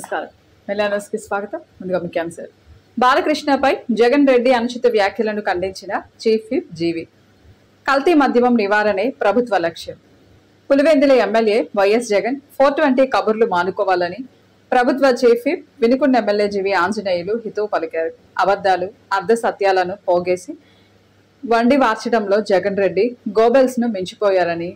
నమస్కారం. మెలానోస్కి స్వాగతం. ముందుగా ముఖ్యాంశాలు. బాలకృష్ణపై జగన్ రెడ్డి అనుచిత వ్యాఖ్యలను ఖండించిన చీఫ్ విప్ జీవి. కల్తీ మద్యమం నివారణే ప్రభుత్వ లక్ష్యం. పులివెందుల ఎమ్మెల్యే వైఎస్ జగన్ 420 కబుర్లు మానుకోవాలని ప్రభుత్వ చీఫ్ విప్ వినుకొండ ఎమ్మెల్యే జీవి ఆంజనేయులు హితవు పలికారు. అబద్ధాలు, అర్ధ సత్యాలను పోగేసి వండి వార్చడంలో జగన్ రెడ్డి గోబెల్స్ ను మించిపోయారని,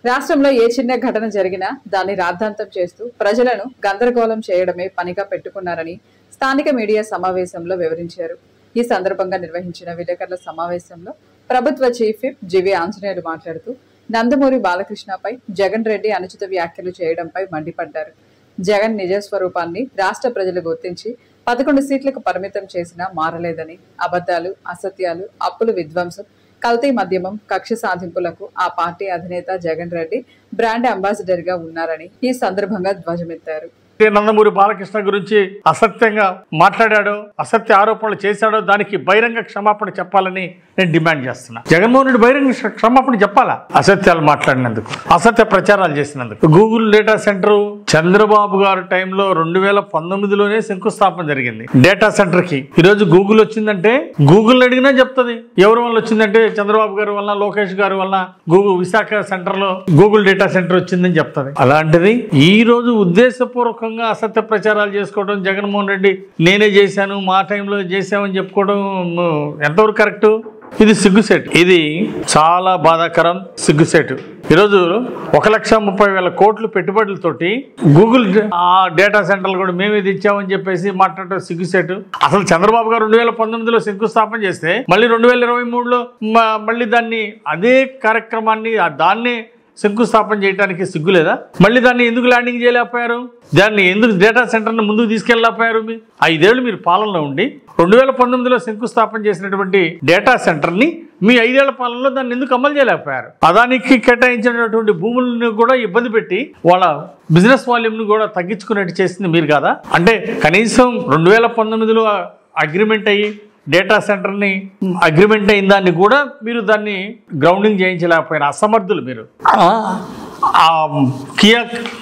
రాష్ట్రంలో ఏ చిన్న ఘటన జరిగినా దాన్ని రాద్ధాంతం చేస్తూ ప్రజలను గందరగోళం చేయడమే పనిగా పెట్టుకున్నారని స్థానిక మీడియా సమావేశంలో వివరించారు. ఈ సందర్భంగా నిర్వహించిన విలేకరుల సమావేశంలో ప్రభుత్వ చీఫ్ విప్ జీవి ఆంజనేయులు మాట్లాడుతూ నందమూరి బాలకృష్ణపై జగన్ రెడ్డి అనుచిత వ్యాఖ్యలు చేయడంపై మండిపడ్డారు. జగన్ నిజస్వరూపాన్ని రాష్ట్ర ప్రజలు గుర్తించి 11 సీట్లకు పరిమితం చేసినా మారలేదని, అబద్ధాలు, అసత్యాలు, అప్పులు విధ్వంసం, కల్తీ మద్యమం, కక్ష సాధింపులకు ఆ పార్టీ అధినేత జగన్ రెడ్డి బ్రాండ్ అంబాసిడర్ గా ఉన్నారని ఈ సందర్భంగా ధ్వజమెత్తారు. నందమూరి బాలకృష్ణ గురించి అసత్యంగా మాట్లాడాడో, అసత్య ఆరోపణలు చేశాడో దానికి బహిరంగ క్షమాపణ చెప్పాలని నేను డిమాండ్ చేస్తున్నా. జగన్మోహన్ రెడ్డి బహిరంగ క్షమాపణ చెప్పాలా? అసత్యాలు మాట్లాడినందుకు, అసత్య ప్రచారాలు చేసినందుకు. గూగుల్ డేటా సెంటర్ చంద్రబాబు గారి టైంలో 2019లోనే శంకుస్థాపన జరిగింది డేటా సెంటర్ కి. ఈరోజు గూగుల్ వచ్చిందంటే గూగుల్ అడిగినా చెప్తుంది ఎవరి వల్ల వచ్చిందంటే చంద్రబాబు గారి వల్ల, లోకేష్ గారి వల్ల గూగుల్ విశాఖ సెంటర్ లో గూగుల్ డేటా సెంటర్ వచ్చిందని చెప్తుంది. అలాంటిది ఈ రోజు ఉద్దేశపూర్వకంగా అసత్య ప్రచారాలు చేసుకోవడం, జగన్మోహన్ రెడ్డి నేనే చేశాను, మా టైంలో చేశామని చెప్పుకోవడం ఎంతవరకు కరెక్ట్? ఇది సిగ్గుసేటు. ఇది చాలా బాధాకరం, సిగ్గుసేటు. ఈరోజు 1,30,000 కోట్లు పెట్టుబడులతోటి గూగుల్ ఆ డేటా సెంటర్లు కూడా మేమే తెచ్చామని చెప్పేసి మాట్లాడటం సిగ్గుసేటు. అసలు చంద్రబాబు గారు 2019లో శంకుస్థాపన చేస్తే మళ్ళీ 2023లో మళ్ళీ దాన్ని అదే కార్యక్రమాన్ని దాన్నే శంకుస్థాపన చేయడానికి సిగ్గులేదా? మళ్ళీ దాన్ని ఎందుకు ల్యాండింగ్ చేయలేకపోయారు? దాన్ని ఎందుకు డేటా సెంటర్ని ముందుకు తీసుకెళ్ళలేకపోయారు? 5 ఏళ్ళు మీరు పాలనలో ఉండి 2019లో శంకుస్థాపన చేసినటువంటి డేటా సెంటర్ని మీ 5 ఏళ్ల పాలనలో దాన్ని ఎందుకు అమలు చేయలేకపోయారు? అదానికి కేటాయించినటువంటి భూములను కూడా ఇబ్బంది పెట్టి వాళ్ళ బిజినెస్ వాల్యూమ్ను కూడా తగ్గించుకున్నట్టు చేసింది మీరు కాదా? అంటే కనీసం 2019లో అగ్రిమెంట్ అయ్యి డేటా సెంటర్ని అగ్రిమెంట్ అయిన దాన్ని కూడా మీరు దాన్ని గ్రౌండింగ్ చేయించలేకపోయిన అసమర్థులు మీరు.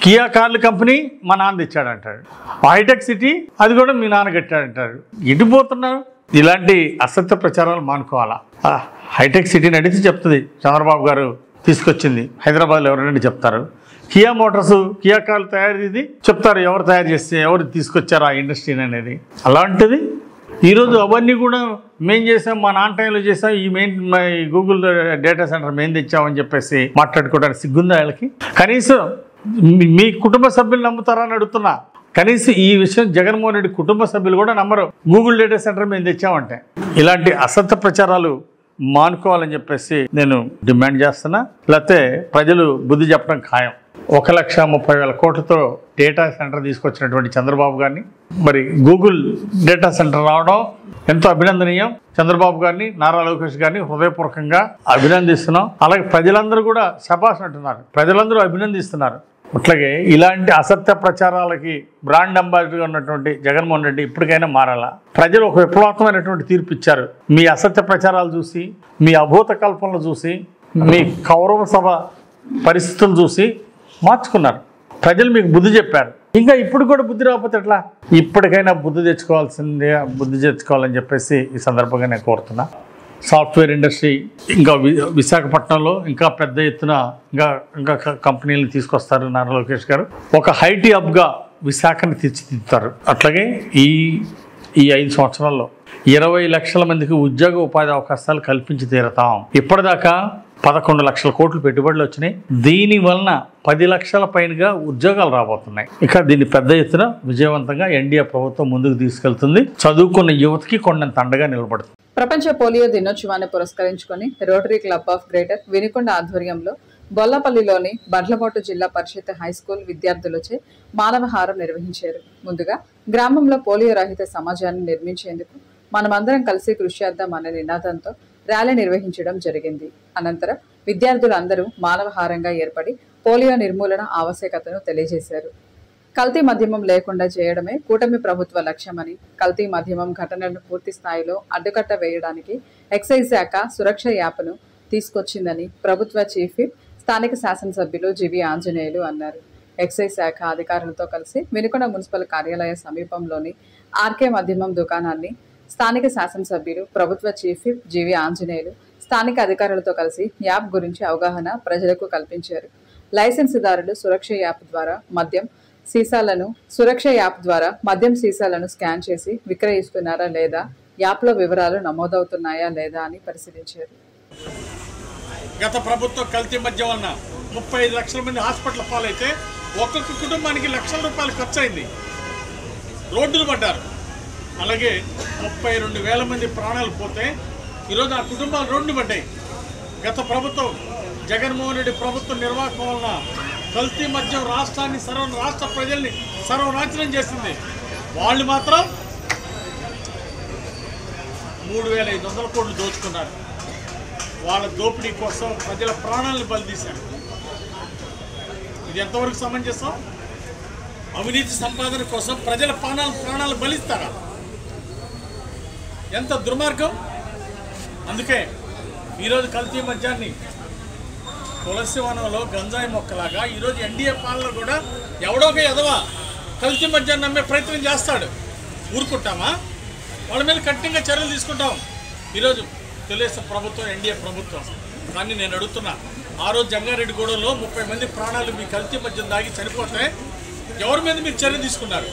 కియా కార్ల కంపెనీ మా నాన్న తెచ్చాడంటాడు, హైటెక్ సిటీ అది కూడా మీ నాన్న కట్టాడంటాడు. ఎటుపోతున్నారు? ఇలాంటి అసత్య ప్రచారాలు మానుకోవాలా? హైటెక్ సిటీని అడిగితే చెప్తుంది చంద్రబాబు గారు తీసుకొచ్చింది, హైదరాబాద్లో ఎవరైనా చెప్తారు. కియా మోటార్స్, కియా కార్లు తయారీది చెప్తారు, ఎవరు తయారు చేస్తే, ఎవరు తీసుకొచ్చారు ఆ ఇండస్ట్రీని అనేది. అలాంటిది ఈరోజు అవన్నీ కూడా మేం చేసాం, మా నాన్న టైంలో చేసాం, ఈ గూగుల్ డేటా సెంటర్ మేము తెచ్చామని చెప్పేసి మాట్లాడుకోవడానికి సిగ్గుందా వాళ్ళకి? కనీసం మీ కుటుంబ సభ్యులు నమ్ముతారని అడుగుతున్నా. కనీసం ఈ విషయం జగన్మోహన్ రెడ్డి కుటుంబ సభ్యులు కూడా నమ్మరు, గూగుల్ డేటా సెంటర్ మేము తెచ్చామంటే. ఇలాంటి అసత్య ప్రచారాలు మానుకోవాలని చెప్పేసి నేను డిమాండ్ చేస్తున్నా. లేకపోతే ప్రజలు బుద్ధి చెప్పడం ఖాయం. 1,30,000 కోట్లతో డేటా సెంటర్ తీసుకొచ్చినటువంటి చంద్రబాబు గారిని, మరి గూగుల్ డేటా సెంటర్ రావడం ఎంతో అభినందనీయం. చంద్రబాబు గారిని, నారా లోకేష్ గారిని హృదయపూర్వకంగా అభినందిస్తున్నాం. అలాగే ప్రజలందరూ కూడా శభాష్ అంటున్నారు, ప్రజలందరూ అభినందిస్తున్నారు. అట్లాగే ఇలాంటి అసత్య ప్రచారాలకి బ్రాండ్ అంబాసిడర్గా ఉన్నటువంటి జగన్మోహన్ రెడ్డి ఇప్పటికైనా మారాలా? ప్రజలు ఒక విప్లవాత్మకమైనటువంటి తీర్పు ఇచ్చారు. మీ అసత్య ప్రచారాలు చూసి, మీ అభూత కల్పనలు చూసి, మీ కౌరవ సభ పరిస్థితులు చూసి మార్చుకున్నారు. ప్రజలు మీకు బుద్ధి చెప్పారు. ఇంకా ఇప్పుడు కూడా బుద్ధి రాకపోతే ఎట్లా? ఇప్పటికైనా బుద్ధి తెచ్చుకోవాలని చెప్పేసి ఈ సందర్భంగా నేను కోరుతున్నా. సాఫ్ట్వేర్ ఇండస్ట్రీ ఇంకా విశాఖపట్నంలో ఇంకా పెద్ద ఎత్తున ఇంకా కంపెనీలను తీసుకొస్తారు నారా లోకేష్ గారు. ఒక ఐటీ హబ్గా విశాఖని తీర్చిదిద్దుతారు. అట్లాగే ఈ 5 సంవత్సరాల్లో 20 లక్షల మందికి ఉద్యోగ ఉపాధి అవకాశాలు కల్పించి తీరతాం. ఇప్పటిదాకా 11 లక్షల కోట్లు పెట్టుబడులు వచ్చినాయి. దీని వలన 10 లక్షల పైనగా ఉద్యోగాలు రాబోతున్నాయి. ఇక దీన్ని పెద్ద ఎత్తున విజయవంతంగా ఎన్డీఏ ప్రభుత్వం ముందుకు తీసుకెళ్తుంది. చదువుకున్న యువతకి కొండంత అండగా నిలబడుతుంది. ప్రపంచ పోలియో దినోత్సవాన్ని పురస్కరించుకొని rotary club of greater Vinukonda ఆధ్వర్యంలో బొల్లపల్లిలోని బండ్లమోటు జిల్లా పరిషత్ హైస్కూల్ విద్యార్థులచే మానవహారం నిర్వహించారు. ముందుగా గ్రామంలో పోలియో రహిత సమాజాన్ని నిర్మించేందుకు మనమందరం కలిసి కృషి చేద్దాం అనే నినాదంతో ర్యాలీ నిర్వహించడం జరిగింది. అనంతరం విద్యార్థులందరూ మానవహారంగా ఏర్పడి పోలియో నిర్మూలన ఆవశ్యకతను తెలియజేశారు. కల్తీ మద్యమం లేకుండా చేయడమే కూటమి ప్రభుత్వ లక్ష్యమని, కల్తీ మద్యమం ఘటనలను పూర్తి స్థాయిలో అడ్డుకట్ట వేయడానికి ఎక్సైజ్ శాఖ సురక్ష యాప్ను తీసుకొచ్చిందని ప్రభుత్వ చీఫ్ విప్ స్థానిక శాసనసభ్యులు జీవి ఆంజనేయులు అన్నారు. ఎక్సైజ్ శాఖ అధికారులతో కలిసి వినుకొండ మున్సిపల్ కార్యాలయ సమీపంలోని ఆర్కే మధ్యమం దుకాణాన్ని స్థానిక శాసనసభ్యులు ప్రభుత్వ చీఫ్ విప్ జీవి ఆంజనేయులు స్థానిక అధికారులతో కలిసి యాప్ గురించి అవగాహన ప్రజలకు కల్పించారు. లైసెన్సుదారులు సురక్ష యాప్ ద్వారా మద్యం సీసాలను స్కాన్ చేసి విక్రయిస్తున్నారా లేదా, యాప్లో వివరాలు నమోదవుతున్నాయా లేదా అని పరిశీలించారు. గత ప్రభుత్వం కల్తీ మద్యం వలన 35 లక్షల మంది హాస్పిటల్ పాలైతే ఒక్కొక్క కుటుంబానికి లక్షల రూపాయలు ఖర్చు అయింది, రోడ్డులు పడ్డారు. అలాగే 32,000 మంది ప్రాణాలు పోతే ఈరోజు ఆ కుటుంబాలు రోడ్డు పడ్డాయి. గత ప్రభుత్వం జగన్మోహన్ రెడ్డి ప్రభుత్వం నిర్వాహకం వలన కల్తీ మద్యం రాష్ట్రాన్ని రాష్ట్ర ప్రజల్ని సర్వనాశనం చేసింది. వాళ్ళు మాత్రం 3,500 కోట్లు దోచుకున్నారు. వాళ్ళ దోపిడీ కోసం ప్రజల ప్రాణాలను బలితీశారు. ఇది ఎంతవరకు సమంజసం? అవినీతి సంపాదన కోసం ప్రజల ప్రాణాలు బలిస్తారా? ఎంత దుర్మార్గం! అందుకే ఈరోజు కల్తీ మద్యాన్ని తులసి వనంలో గంజాయి మొక్కలాగా ఈరోజు ఎన్డీఏ పాలన కూడా ఎవడోక ఎదవా కల్తీ మద్యాన్ని నమ్మే ప్రయత్నం చేస్తాడు. ఊరుకుంటామా? వాళ్ళ మీద కఠినంగా చర్యలు తీసుకుంటాం. ఈరోజు తెలుగుదేశం ప్రభుత్వం, ఎన్డీఏ ప్రభుత్వం. కానీ నేను అడుగుతున్నా, ఆ రోజు జంగారెడ్డిగూడెంలో 30 మంది ప్రాణాలు మీ కల్తీ మద్యం దాగి చనిపోతే ఎవరి మీద మీరు చర్య తీసుకున్నారు?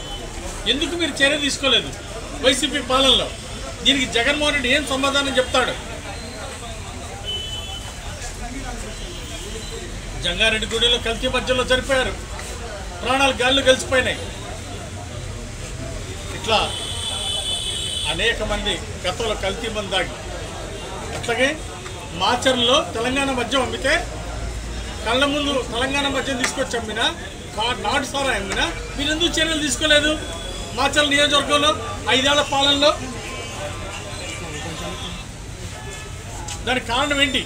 ఎందుకు మీరు చర్య తీసుకోలేదు వైసీపీ పాలనలో? దీనికి జగన్మోహన్ రెడ్డి ఏం సమాధానం చెప్తాడు? జంగారెడ్డిగూడెంలో కల్తీ మద్యంలో చనిపోయారు, ప్రాణాలు గాల్లో కలిసిపోయినాయి. ఇట్లా అనేక మంది గతంలో కల్తీ మంది దాగి. అట్లాగే మాచర్లలో తెలంగాణ మద్యం అమ్మితే కళ్ళ ముందు తెలంగాణ మద్యం తీసుకొచ్చి అమ్మినా, నాటు సారా అమ్మినా మీరు ఎందుకు చర్యలు తీసుకోలేదు? మాచర్ల నియోజకవర్గంలో 5 ఏళ్ల పాలనలో దానికి కారణం ఏంటి?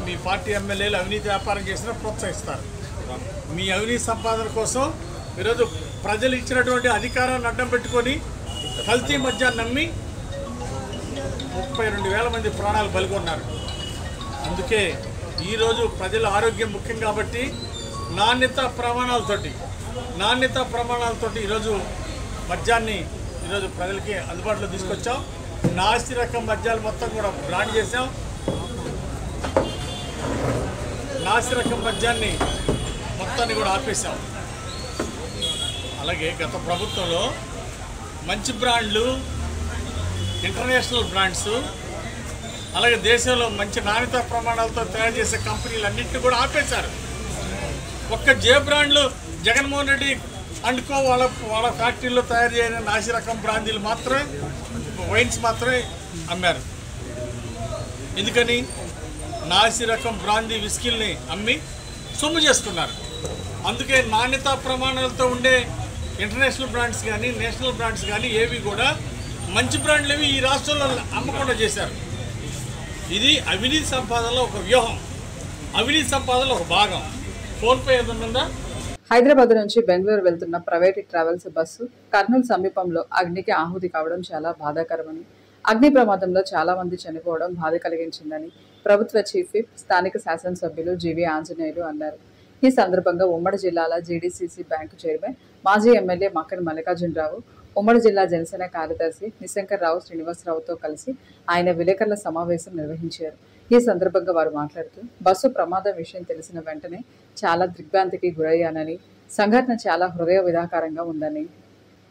మీ పార్టీ ఎమ్మెల్యేలు అవినీతి వ్యాపారం చేసినా ప్రోత్సహిస్తారు. మీ అవినీతి సంపాదన కోసం ఈరోజు ప్రజలు ఇచ్చినటువంటి అధికారాన్ని అడ్డం పెట్టుకొని కల్తీ మద్యాన్ని నమ్మి 32,000 మంది ప్రాణాలు బలిగొన్నారు. అందుకే ఈరోజు ప్రజల ఆరోగ్యం ముఖ్యం కాబట్టి నాణ్యత ప్రమాణాలతోటి ఈరోజు మద్యాన్ని ఈరోజు ప్రజలకి అందుబాటులో తీసుకొచ్చాం. నాసి రకం మద్యాలు మొత్తం కూడా బ్రాండ్ చేసాం. నాసి రకం మద్యాన్ని మొత్తాన్ని కూడా ఆపేశాం. అలాగే గత ప్రభుత్వంలో మంచి బ్రాండ్లు, ఇంటర్నేషనల్ బ్రాండ్స్, అలాగే దేశంలో మంచి నాణ్యత ప్రమాణాలతో తయారు చేసే కంపెనీలన్నింటినీ కూడా ఆపేశారు. ఒక్క జే బ్రాండ్లు జగన్మోహన్ రెడ్డి అండుకో వాళ్ళ ఫ్యాక్టరీలో తయారు చేయని నాసి రకం బ్రాందీలు మాత్రమే, వైన్స్ మాత్రమే అమ్మారు. ఎందుకని? నాసి రకం బ్రాందీ విస్కీల్ని అమ్మి సొమ్ము చేసుకున్నారు. అందుకే నాణ్యత ప్రమాణాలతో ఉండే ఇంటర్నేషనల్ బ్రాండ్స్ కానీ, నేషనల్ బ్రాండ్స్ కానీ ఏవి కూడా మంచి బ్రాండ్లు ఏవి ఈ రాష్ట్రంలో అమ్మకుండా చేశారు. ఇది అవినీతి సంపాదనలో ఒక వ్యూహం, అవినీతి సంపాదనలో ఒక భాగం. ఫోన్పే ఏదన్నా? హైదరాబాద్ నుంచి బెంగళూరు వెళ్తున్న ప్రైవేట్ ట్రావెల్స్ బస్సు కర్నూలు సమీపంలో అగ్నికి ఆహుతి కావడం చాలా బాధాకరమని, అగ్ని ప్రమాదంలో చాలా మంది చనిపోవడం బాధ కలిగించిందని ప్రభుత్వ చీఫ్ విప్ స్థానిక శాసనసభ్యులు జీవి ఆంజనేయులు అన్నారు. ఈ సందర్భంగా ఉమ్మడి జిల్లాల జీడీసీసీ బ్యాంకు చైర్మన్, మాజీ ఎమ్మెల్యే మక్కన మల్లికార్జునరావు, ఉమ్మడి జిల్లా జనసేన కార్యదర్శి నిశంకర్రావు శ్రీనివాసరావుతో కలిసి ఆయన విలేకరుల సమావేశం నిర్వహించారు. ఈ సందర్భంగా వారు మాట్లాడుతూ, బస్సు ప్రమాదం విషయం తెలిసిన వెంటనే చాలా దిగ్భ్రాంతికి గురయ్యానని, సంఘటన చాలా హృదయ విదాకారంగా ఉందని,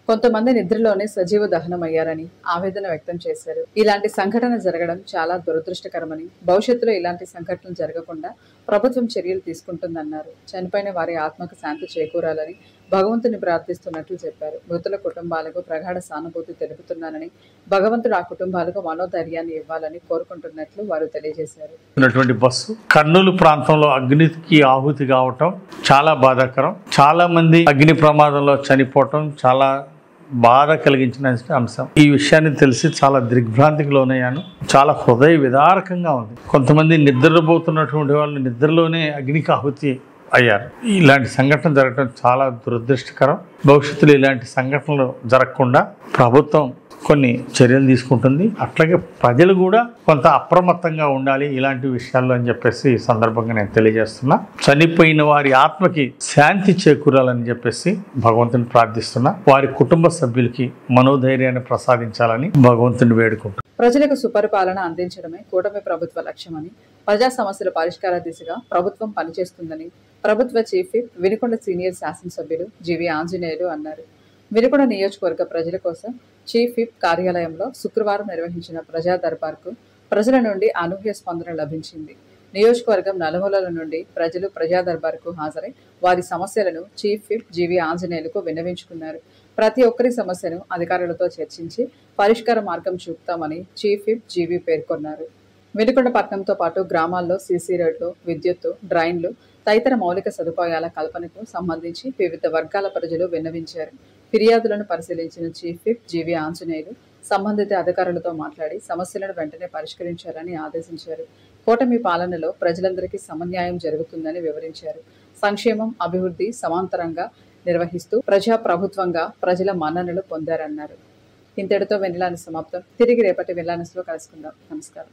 కొంతమంది నిద్రలోనే సజీవ దహనమయ్యారని ఆవేదన వ్యక్తం చేశారు. ఇలాంటి సంఘటన జరగడం చాలా దురదృష్టకరమని, భవిష్యత్తులో ఇలాంటి సంఘటనలు జరగకుండా ప్రభుత్వం చర్యలు తీసుకుంటుందన్నారు. చనిపోయిన వారి ఆత్మకు శాంతి చేకూరాలని భగవంతుని ప్రార్థిస్తున్నట్లు చెప్పారు. మృతుల కుటుంబాలకు ప్రగాఢ సానుభూతి తెలుపుతున్నానని, భగవంతుడు ఆ కుటుంబాలకు మనోధైర్యాన్ని ఇవ్వాలని కోరుకుంటున్నట్లు వారు తెలియజేశారు. బస్సు కర్నూలు ప్రాంతంలో అగ్నికి ఆహుతి కావటం చాలా బాధాకరం. చాలా మంది అగ్ని ప్రమాదంలో చనిపోవటం చాలా బాధ కలిగించిన అంశం. ఈ విషయాన్ని తెలిసి చాలా దిగ్భ్రాంతికి లోనయ్యాను. చాలా హృదయ విదారకంగా ఉంది. కొంతమంది నిద్రపోతున్నటువంటి వాళ్ళు నిద్రలోనే అగ్నికి ఆహుతి అయ్యారు. ఇలాంటి సంఘటన జరగడం చాలా దురదృష్టకరం. భవిష్యత్తులో ఇలాంటి సంఘటనలు జరగకుండా ప్రభుత్వం కొన్ని చర్యలు తీసుకుంటుంది. అట్లాగే ప్రజలు కూడా కొంత అప్రమత్తంగా ఉండాలి ఇలాంటి విషయాల్లో అని చెప్పేసి ఈ సందర్భంగా నేను తెలియజేస్తున్నా. చనిపోయిన వారి ఆత్మకి శాంతి చేకూరాలని చెప్పేసి భగవంతుని ప్రార్థిస్తున్నా. వారి కుటుంబ సభ్యులకి మనోధైర్యాన్ని ప్రసాదించాలని భగవంతుని వేడుకుంటున్నాను. ప్రజలకు సుపరిపాలన అందించడమే కూటమి ప్రభుత్వ లక్ష్యమని, ప్రజా సమస్యల పరిష్కార దిశగా ప్రభుత్వం పనిచేస్తుందని ప్రభుత్వ చీఫ్ విప్ వినుకొండ సీనియర్ శాసనసభ్యులు జీవి ఆంజనేయులు అన్నారు. వినుకొండ నియోజకవర్గ ప్రజల కోసం చీఫ్ విప్ కార్యాలయంలో శుక్రవారం నిర్వహించిన ప్రజా దర్బార్కు ప్రజల నుండి అనూహ్య స్పందన లభించింది. నియోజకవర్గం నలుమూలల నుండి ప్రజలు ప్రజా దర్బార్కు హాజరై వారి సమస్యలను చీఫ్ విప్ జీవి ఆంజనేయులకు విన్నవించుకున్నారు. ప్రతి ఒక్కరి సమస్యను అధికారులతో చర్చించి పరిష్కార మార్గం చూపుతామని చీఫ్ విప్ జీవి పేర్కొన్నారు. వినుకొండ పట్టణంతో పాటు గ్రామాల్లో సీసీ రోడ్లు, విద్యుత్తు, డ్రైన్లు తదితర మౌలిక సదుపాయాల కల్పనకు సంబంధించి వివిధ వర్గాల ప్రజలు విన్నవించారు. ఫిర్యాదులను పరిశీలించిన చీఫ్ విప్ జీవి ఆంజనేయులు సంబంధిత అధికారులతో మాట్లాడి సమస్యలను వెంటనే పరిష్కరించాలని ఆదేశించారు. కూటమి పాలనలో ప్రజలందరికీ సమన్యాయం జరుగుతుందని వివరించారు. సంక్షేమం, అభివృద్ధి సమాంతరంగా నిర్వహిస్తూ ప్రజా ప్రభుత్వంగా ప్రజల మన్ననలు పొందారన్నారు. ఇంతటితో వెన్నెలాని సమాప్తం. తిరిగి రేపటి వెన్నెలానిస్లో కలుసుకుందాం. నమస్కారం.